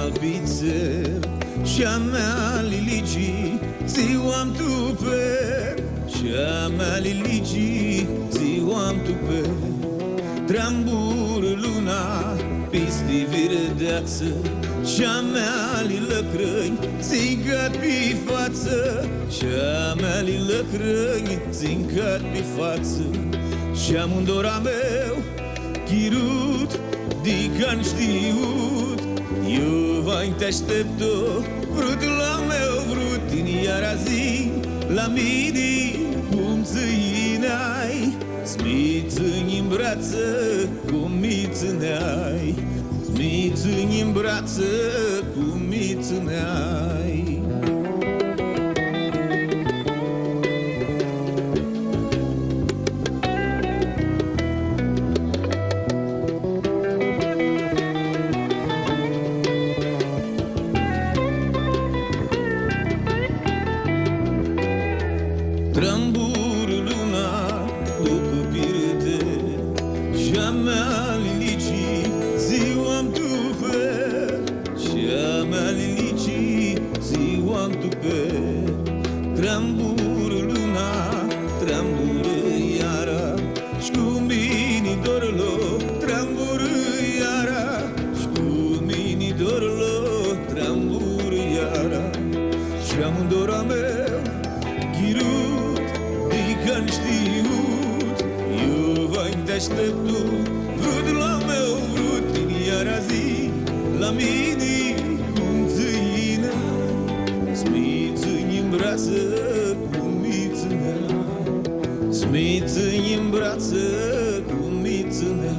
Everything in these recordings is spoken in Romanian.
albițel și-a mea Liligii, zi-o-am tu pe și-a mea Liligii, zi-o-am tu pe Trambur luna, pisti virdeață și-a mea lilăcrăni, țincat pe față și-a mea lilăcrăni, țincat pe față și-am un dora meu chirut, dican știut. Eu vai te aștept-o, vrut la meu, vrut în iara zi, la mini cum țâinai, smițâni în brață, cum mițâneai, smițâni în brață, cum mițâneai. Trambur luna după pirte și-a mea Liligii, zi-o-am tu pe și-a mea Liligii, zi-o-am tu pe Trambur luna, trambur iara și-cu mini dorlo, trambur iara și-cu mini dorlo, trambur iara și-am un dora meu chirut, dican știut. Eu vai te aștept tu, vrut la meu, vrut în iara zi, la mini cum țâină, smițâni în brață, cum mițânea, smițâni în brață, cum mițânea.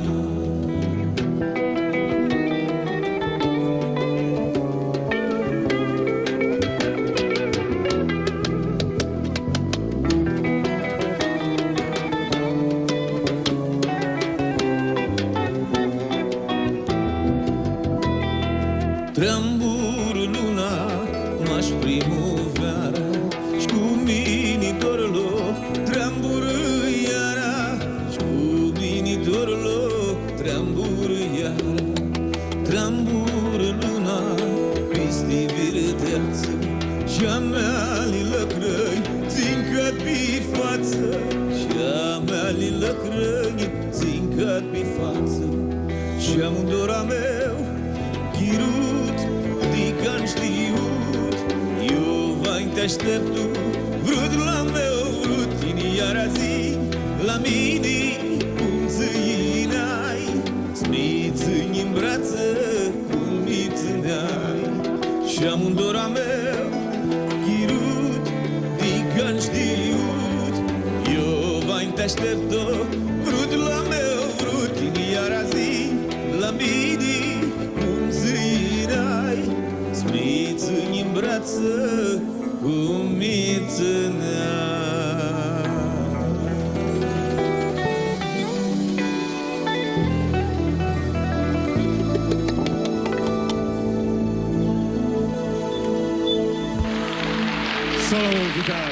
Trambur luna, m-aș primăvară și-cu mini dorlo, trambur iara și-cu mini dorlo, trambur iara. Trambur luna, pisti virdeață și-a mea lilăcrăni, țincat pe față și-a mea lilăcrăni, țincat pe față și-am un dora meu chirut, dican știut. Eu vai te aștept tu, vrut la meu, vrut în iara zi, la mini cum țâinai, smițâni în brață, cum mițâneai și-am un dora meu chirut, dican știut. Eu vai te aștept-o, vrut la meu, vrut în iara zi, la mini cum țâinai, smițâni în brață, cum mițâneai. Solo guitar.